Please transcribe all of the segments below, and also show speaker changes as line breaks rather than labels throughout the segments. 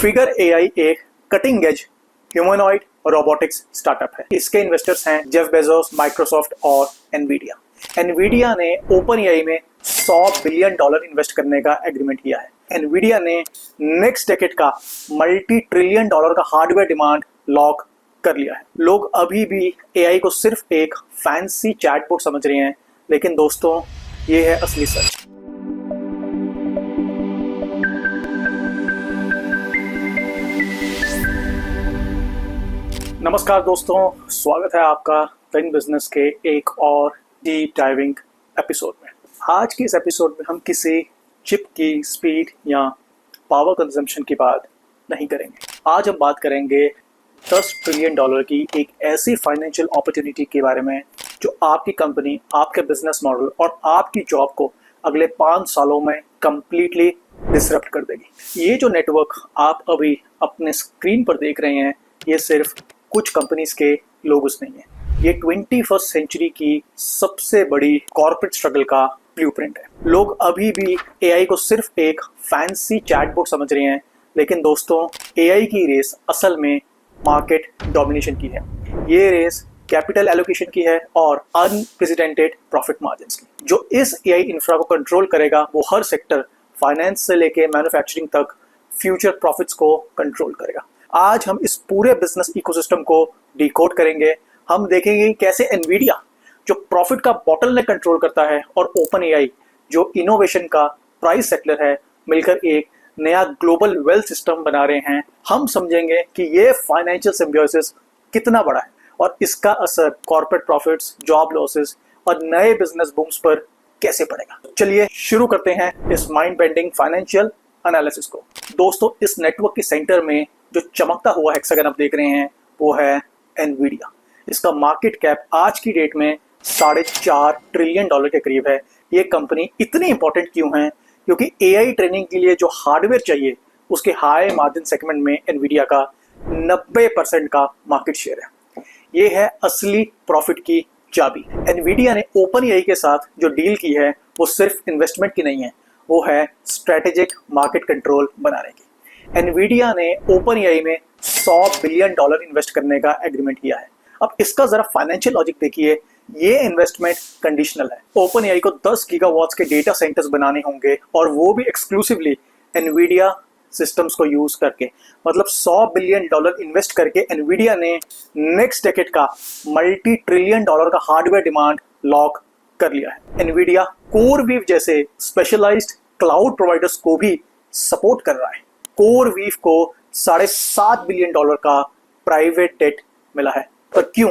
Figure AI एक cutting edge humanoid robotics startup है। इसके इन्वेस्टर्स हैं जेफ बेजोस, माइक्रोसॉफ्ट और एनवीडिया। एनवीडिया ने ओपन एआई में $100 बिलियन इन्वेस्ट करने का एग्रीमेंट किया है। एनवीडिया ने नेक्स्ट डेकेड का $multi-trillion का हार्डवेयर डिमांड लॉक कर लिया है। लोग अभी भी एआई को सिर्फ एक फैंसी चैटबॉट समझ रहे हैं, लेकिन दोस्तों ये है असली सच। नमस्कार दोस्तों, स्वागत है आपका फिन बिजनेस के एक और डीप डाइविंग एपिसोड में। आज के इस एपिसोड में हम किसी चिप की स्पीड या पावर कंजम्पशन की बात नहीं करेंगे। आज हम बात करेंगे $10 ट्रिलियन की एक ऐसी फाइनेंशियल अपॉर्चुनिटी के बारे में जो आपकी कंपनी, आपके बिजनेस मॉडल और आपकी जॉब को अगले 5 सालों में कंप्लीटली डिसरप्ट कर देगी। ये जो नेटवर्क आप अभी अपने स्क्रीन पर देख रहे हैं, ये सिर्फ कुछ कंपनीज के लोगोस नहीं है। ये 21st सेंचुरी की सबसे बड़ी कॉर्पोरेट स्ट्रगल का ब्लूप्रिंट है। लोग अभी भी एआई को सिर्फ एक फैंसी चैटबॉट समझ रहे हैं, लेकिन दोस्तों एआई की रेस असल में मार्केट डोमिनेशन की है। ये रेस कैपिटल एलोकेशन की है और अनप्रेसिडेंटेड प्रॉफिट मार्जिन्स की। जो इस एआई इंफ्रा को कंट्रोल करेगा वो हर सेक्टर, फाइनेंस से लेके मैन्युफैक्चरिंग तक, फ्यूचर प्रॉफिट्स को कंट्रोल करेगा। आज हम इस पूरे बिजनेस इकोसिस्टम को डिकोड करेंगे। हम देखेंगे कैसे एनवीडिया जो प्रॉफिट का बॉटलनेक कंट्रोल करता है और ओपन एआई जो इनोवेशन का प्राइस सेटलर है, मिलकर एक नया ग्लोबल वेल्थ सिस्टम बना रहे हैं। हम समझेंगे कि ये फाइनेंशियल सिम्बियोसिस कितना बड़ा है और इसका असर कॉर्पोरेट प्रॉफिट्स, जॉब लॉसेस और नए बिजनेस बूम्स पर कैसे पड़ेगा। चलिए शुरू करते हैं इस माइंड बेंडिंग फाइनेंशियल एनालिसिस को। दोस्तों, इस नेटवर्क के सेंटर में जो चमकता हुआ हेक्सागन आप देख रहे हैं वो है एनवीडिया। इसका मार्केट कैप आज की डेट में $4.5 ट्रिलियन के करीब है। ये कंपनी इतनी इंपॉर्टेंट क्यों है? क्योंकि एआई ट्रेनिंग के लिए जो हार्डवेयर चाहिए उसके हाई मार्जिन सेगमेंट में एनवीडिया का 90% का मार्केट शेयर है। ये है असली प्रॉफिट की चाबी। एनवीडिया ने ओपन एआई के साथ जो डील की है वो सिर्फ इन्वेस्टमेंट की नहीं है, वो है स्ट्रेटेजिक मार्केट कंट्रोल बनाने की। एनवीडिया ने ओपन एआई में $100 बिलियन इन्वेस्ट करने का एग्रीमेंट किया है। अब इसका जरा फाइनेंशियल लॉजिक देखिए। ये इन्वेस्टमेंट कंडीशनल है। ओपन एआई को 10 गीगावाट्स के डेटा सेंटर्स बनाने होंगे और वो भी एक्सक्लूसिवली एनवीडिया सिस्टम्स को यूज करके। मतलब $100 बिलियन इन्वेस्ट करके एनवीडिया ने नेक्स्ट डेकेड का $multi-trillion का हार्डवेयर डिमांड लॉक कर लिया है। एनवीडिया कोरवीव जैसे स्पेशलाइज्ड क्लाउड प्रोवाइडर्स को भी सपोर्ट कर रहा है। कोरवीव को $7.5 बिलियन का प्राइवेट डेट मिला है। पर क्यों?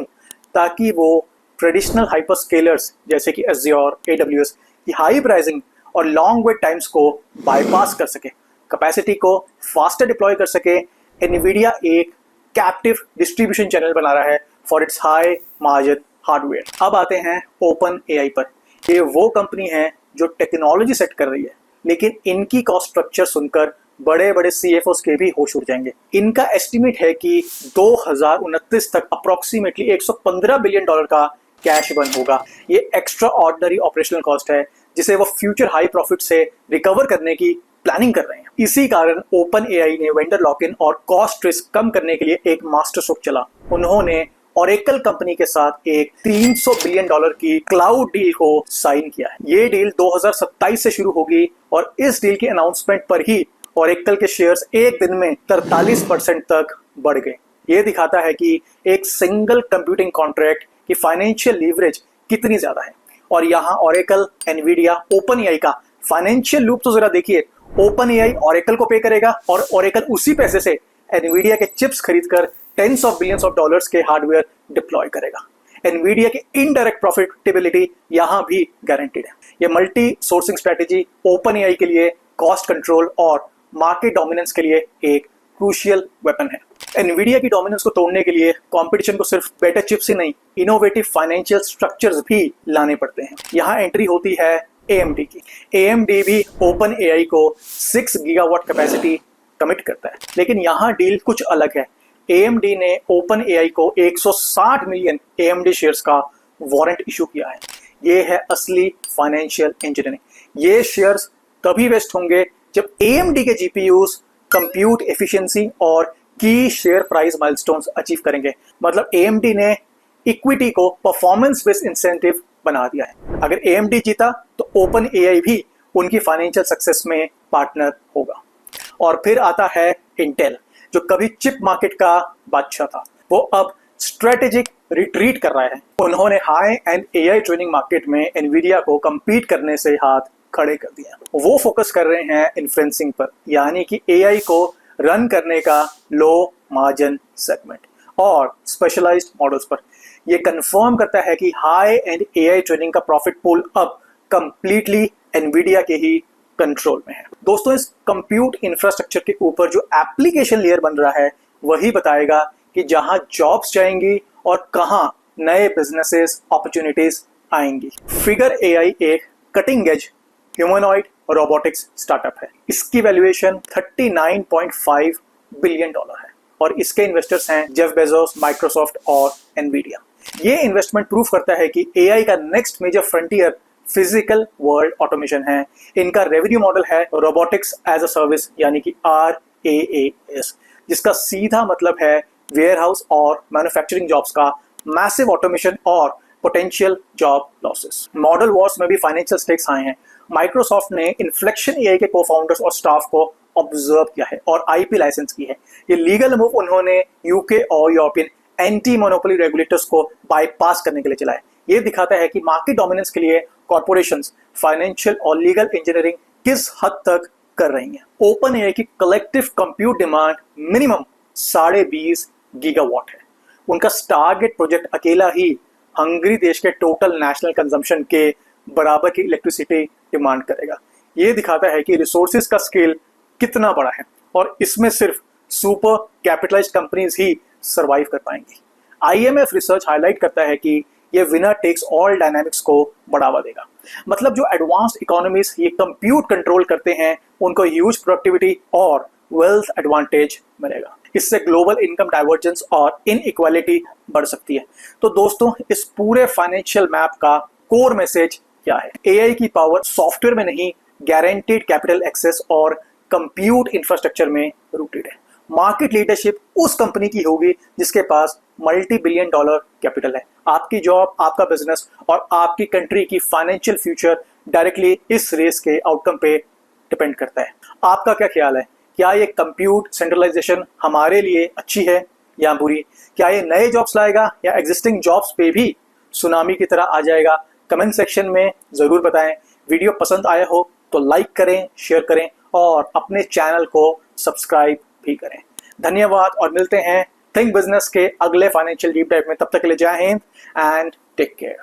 ताकि वो ट्रेडिशनल हाइपरस्केलर्स जैसे कि एज़्योर, AWS की हाई प्राइसिंग और लॉन्ग वेट टाइम्स को बाईपास कर सके, कैपेसिटी को फास्टर डिप्लॉय कर सके। एनवीडिया एक कैप्टिव डिस्ट्रीब्यूशन चैनल बना रहा है for its high margin hardware. अब आते हैं ओपन एआई पर। ये वो कंपनी है जो टेक्नोलॉजी सेट कर रही है, लेकिन इनकी कॉस्ट स्ट्रक्चर सुनकर बड़े बड़े CFOs के भी होश उड़ जाएंगे। इनका एस्टिमेट है कि 2029 तक अप्रोक्सीमेटली $115 बिलियन का कैश बर्न होगा। ये एक्स्ट्रा ऑर्डिनरी ऑपरेशनल कॉस्ट है जिसे वो फ्यूचर हाई प्रॉफिट से रिकवर करने की प्लानिंग कर रहे हैं। इसी कारण ओपन एआई ने वेंडर लॉक इन और कॉस्ट रिस्क कम करने के लिए एक मास्टर स्ट्रोक चला। उन्होंने ओरेकल कंपनी के साथ एक $300 बिलियन की क्लाउड डील को साइन किया है। ये डील 2027 से शुरू होगी और इस डील के अनाउंसमेंट पर ही ओरेकल के शेयर्स एक दिन में 43% तक बढ़ गए। ये दिखाता है कि एक सिंगल कंप्यूटिंग कॉन्ट्रैक्ट की फाइनेंशियल लीवरेज कितनी ज्यादा है। और यहाँ ओरेकल, एनवीडिया, ओपन एआई का फाइनेंशियल लूप तो जरा देखिए। ओपन एआई ओरेकल को पे करेगा और ओरेकल उसी पैसे से एनवीडिया के चिप्स खरीदकर tens of billions of dollars के हार्डवेयर डिप्लॉय करेगा। एनवीडिया की इनडायरेक्ट प्रॉफिटेबिलिटी यहाँ भी गारंटीड है। ये multi sourcing strategy Open AI के लिए कॉस्ट कंट्रोल और मार्केट डोमिनेंस के लिए एक क्रूशियल वेपन है। एनवीडिया की डोमिनेंस को तोड़ने के लिए कंपटीशन को सिर्फ बेटर चिप्स ही नहीं, इनोवेटिव फाइनेंशियल स्ट्रक्चर्स भी लाने पड़ते हैं। यहाँ एंट्री होती है AMD की। AMD भी ओपन एआई को 6 गीगावाट कैपेसिटी कमिट करता है, लेकिन यहाँ डील कुछ अलग है। AMD ने ओपन एआई को 160 मिलियन AMD शेयर्स का वारंट इशू किया है। ये है असली फाइनेंशियल इंजीनियरिंग। ये शेयर्स तभी वेस्ट होंगे जब AMD के GPUs कंप्यूट एफिशिएंसी और की शेयर प्राइस माइलस्टोन्स अचीव करेंगे। मतलब AMD ने इक्विटी को परफॉर्मेंस बेस्ड इंसेंटिव बना दिया है। अगर AMD जीता तो ओपन AI भी उनकी फाइनेंशियल सक्सेस में पार्टनर होगा। और फिर आता है इंटेल, जो कभी चिप मार्केट का बादशाह था, वो अब स्ट्रेटेजिक रिट्रीट कर रहा है। उन्होंने high and AI training market में एनवीडिया को compete करने से हाथ खड़े कर दिया। वो फोकस कर रहे हैं इन्फ्लुएंसिंग पर, यानी कि AI को रन करने का लो मार्जिन सेगमेंट और स्पेशलाइज्ड मॉडल्स पर। ये कंफर्म करता है कि हाई एंड AI ट्रेनिंग का प्रॉफिट पूल अब कंप्लीटली एनवीडिया के ही कंट्रोल में है। दोस्तों, इस कंप्यूट इंफ्रास्ट्रक्चर के ऊपर जो एप्लीकेशन लेयर बन रहा है वही बताएगा कि जहां जॉब्स जाएंगी और कहां नए बिजनेसेस अपॉर्चुनिटीज आएंगी। फिगर AI एक cutting edge humanoid robotics startup है। इसकी वैल्यूएशन $39.5 बिलियन है और इसके इन्वेस्टर्स हैं जेफ बेजोस, माइक्रोसॉफ्ट और एनवीडिया। ये इन्वेस्टमेंट प्रूफ करता है कि AI का next major frontier physical world automation है। इनका रेवेन्यू मॉडल है रोबोटिक्स एज अ सर्विस, यानी कि RaaS, जिसका सीधा मतलब है वेयरहाउस और मैन्युफैक्चरिंग जॉब्स का मैसिव ऑटोमेशन और potential job losses. Model wars में भी फाइनेंशियल स्टेक्स आए हैं। माइक्रोसॉफ्ट ने इन्फ्लेक्शन AI के को-फाउंडर्स और स्टाफ को ऑब्जर्व किया है और IP लाइसेंस की है। ये लीगल मूव उन्होंने UK और यूरोपियन एंटी मोनोपोली रेगुलेटर्स को बाईपास करने के लिए चला है। ये दिखाता है कि मार्केट डोमिनेंस के लिए कॉर्पोरेशंस फाइनेंशियल और लीगल इंजीनियरिंग किस हद तक कर रही हैं। ओपन AI की collective compute demand minimum 20.5 gigawatt है। उनका टारगेट प्रोजेक्ट अकेला ही हंगरी देश के टोटल नेशनल कंजम्पशन के बराबर की इलेक्ट्रिसिटी डिमांड करेगा। ये दिखाता है कि रिसोर्सेज का स्केल कितना बड़ा है और इसमें सिर्फ सुपर कैपिटलाइज्ड कंपनीज ही सरवाइव कर पाएंगी। IMF रिसर्च हाईलाइट करता है कि ये विनर टेक्स ऑल डायनामिक्स को बढ़ावा देगा। मतलब जो एडवांस्ड इकोनॉमीज ये कंप्यूट कंट्रोल करते हैं उनको ह्यूज प्रोडक्टिविटी और वेल्थ एडवांटेज मिलेगा। इससे ग्लोबल इनकम डाइवर्जेंस और इनइक्वालिटी बढ़ सकती है। तो दोस्तों, इस पूरे फाइनेंशियल मैप का कोर मैसेज क्या है? AI की पावर सॉफ्टवेयर में नहीं, गारंटीड कैपिटल एक्सेस और कंप्यूट इंफ्रास्ट्रक्चर में रूटेड है। मार्केट लीडरशिप उस कंपनी की होगी जिसके पास $multi-billion कैपिटल है। आपकी जॉब, आपका बिजनेस और आपकी कंट्री की फाइनेंशियल फ्यूचर डायरेक्टली इस रेस के आउटकम पे डिपेंड करता है। आपका क्या ख्याल है? क्या ये कंप्यूट सेंट्रलाइजेशन हमारे लिए अच्छी है या बुरी? क्या ये नए जॉब्स लाएगा या एग्जिस्टिंग जॉब्स पे भी सुनामी की तरह आ जाएगा? कमेंट सेक्शन में जरूर बताएं। वीडियो पसंद आया हो तो लाइक करें, शेयर करें और अपने चैनल को सब्सक्राइब भी करें। धन्यवाद और मिलते हैं थिंक बिजनेस के अगले फाइनेंशियल डीप डाइव में। तब तक के लिए जय हिंद एंड टेक केयर।